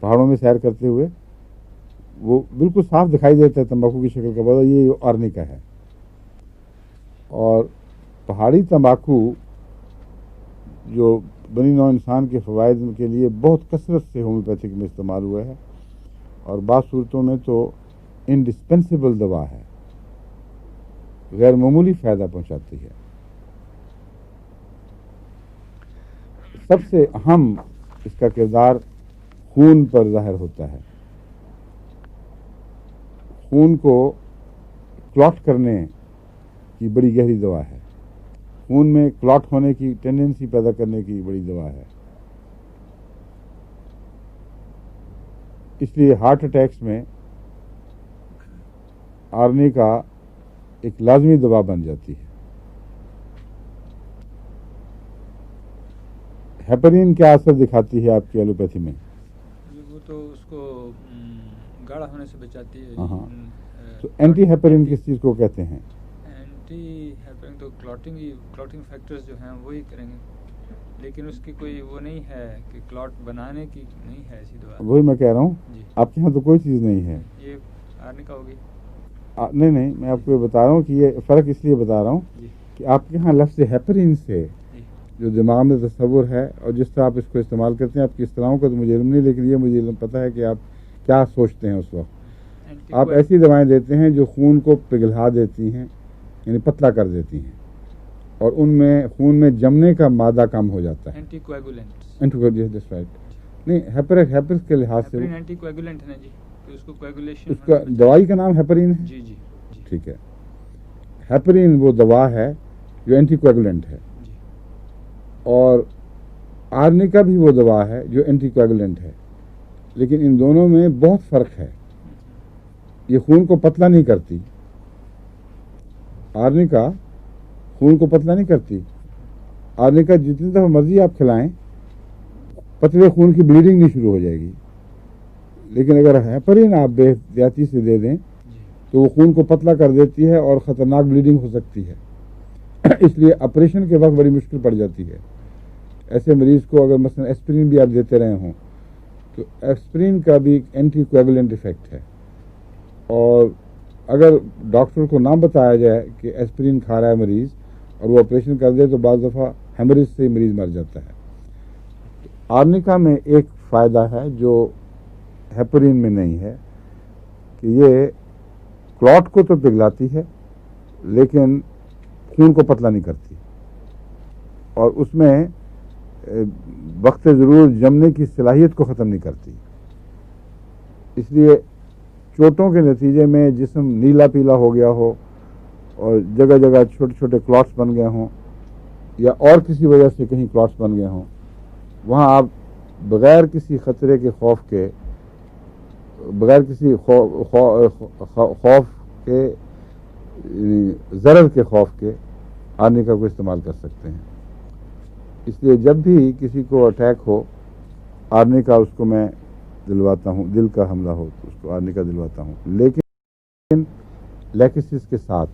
پہاڑوں میں سیر کرتے ہوئے وہ بالکل صاف دکھائی دیتا ہے تمباکو کی شکل کا پودا، یہ آرنیکا ہے. اور پہاڑی تمباکو جو بنی نوع انسان کے فوائد کے لیے بہت کثرت سے ہومیوپیتھک میں استعمال ہوا ہے، اور بعض صورتوں میں تو انڈسپینسیبل دوا ہے، غیر معمولی فائدہ پہنچاتی ہے. سب سے اہم اس کا کردار خون پر ظاہر ہوتا ہے. خون کو کلاٹ کرنے کی بڑی گہری دوا ہے، خون میں کلاٹ ہونے کی ٹینڈنسی پیدا کرنے کی بڑی دوا ہے. اس لیے ہارٹ اٹیکس میں آرنیکا ایک لازمی دوا بن جاتی ہے. ہیپرین کیا اثر دکھاتی ہے آپ کی ایلوپیتھی میں؟ وہ تو اس کو گاڑھا ہونے سے بچاتی ہے. ہاں، تو اینٹی ہیپرین کس چیز کو کہتے ہیں؟ اینٹی ہیپرین تو کلاٹنگ فیکٹرز جو ہیں وہی کریں گے، لیکن اس کی کوئی وہ نہیں ہے کہ کلاٹ بنانے کی نہیں ہے ایسی دوا. وہی میں کہہ رہا ہوں، جی آپ کے یہاں تو کوئی چیز نہیں ہے. یہ آرنیکا ہوگی. نہیں، میں آپ کو یہ بتا رہا ہوں کہ یہ فرق اس لیے بتا رہا ہوں جی کہ آپ کے یہاں لفظ ہیپرین سے جو دماغ میں تصور ہے اور جس طرح آپ اس کو استعمال کرتے ہیں، آپ کی اصطلاحوں کا تو مجھے علم نہیں، لیکن یہ مجھے علم پتہ ہے کہ آپ کیا سوچتے ہیں اس وقت. آپ ایسی دوائیں دیتے ہیں جو خون کو پگھلا دیتی ہیں، یعنی پتلا کر دیتی ہیں، اور ان میں خون میں جمنے کا مادہ کم ہو جاتا ہے. اینٹی کویگولنٹ. نہیں، ہیپرس کے لحاظ سے اینٹی کویگولنٹ ہے نا جی، کہ اس کو کویگولیشن اس کا دوائی کا نام ہیپرین ہے. جی جی ٹھیک ہے، ہیپرین وہ دوا ہے جو اینٹی کویگولنٹ ہے، جی. اور آرنیکا بھی وہ دوا ہے جو اینٹی کویگولنٹ ہے، لیکن ان دونوں میں بہت فرق ہے. یہ خون کو پتلا نہیں کرتی، آرنیکا خون کو پتلا نہیں کرتی. آرنیکا جتنی دفعہ مرضی آپ کھلائیں، پتلے خون کی بلیڈنگ نہیں شروع ہو جائے گی. لیکن اگر ہیپرین آپ بے احتیاطی سے دے دیں تو وہ خون کو پتلا کر دیتی ہے اور خطرناک بلیڈنگ ہو سکتی ہے. اس لیے آپریشن کے وقت بڑی مشکل پڑ جاتی ہے. ایسے مریض کو اگر مثلا ایسپرین بھی آپ دیتے رہے ہوں تو ایسپرین کا بھی ایک اینٹی کویگولنٹ ایفیکٹ ہے، اور اگر ڈاکٹر کو نہ بتایا جائے کہ ایسپرین کھا رہا ہے مریض اور وہ آپریشن کر دے تو بعض دفعہ ہیمریج سے مریض مر جاتا ہے. آرنیکا میں ایک فائدہ ہے جو ہیپرین میں نہیں ہے، کہ یہ کلاٹ کو تو پگھلاتی ہے لیکن خون کو پتلا نہیں کرتی، اور اس میں وقت ضرور جمنے کی صلاحیت کو ختم نہیں کرتی. اس لیے چوٹوں کے نتیجے میں جسم نیلا پیلا ہو گیا ہو اور جگہ جگہ چھوٹے چھوٹے کلاٹس بن گئے ہوں، یا اور کسی وجہ سے کہیں کلاٹس بن گئے ہوں، وہاں آپ بغیر کسی خطرے کے خوف کے، بغیر کسی خوف کے، ضرر کے خوف کے آرنیکا کو استعمال کر سکتے ہیں. اس لیے جب بھی کسی کو اٹیک ہو، آرنیکا اس کو میں دلواتا ہوں، دل کا حملہ ہو تو اس کو آرنیکا دلواتا ہوں، لیکن لیکسس کے ساتھ.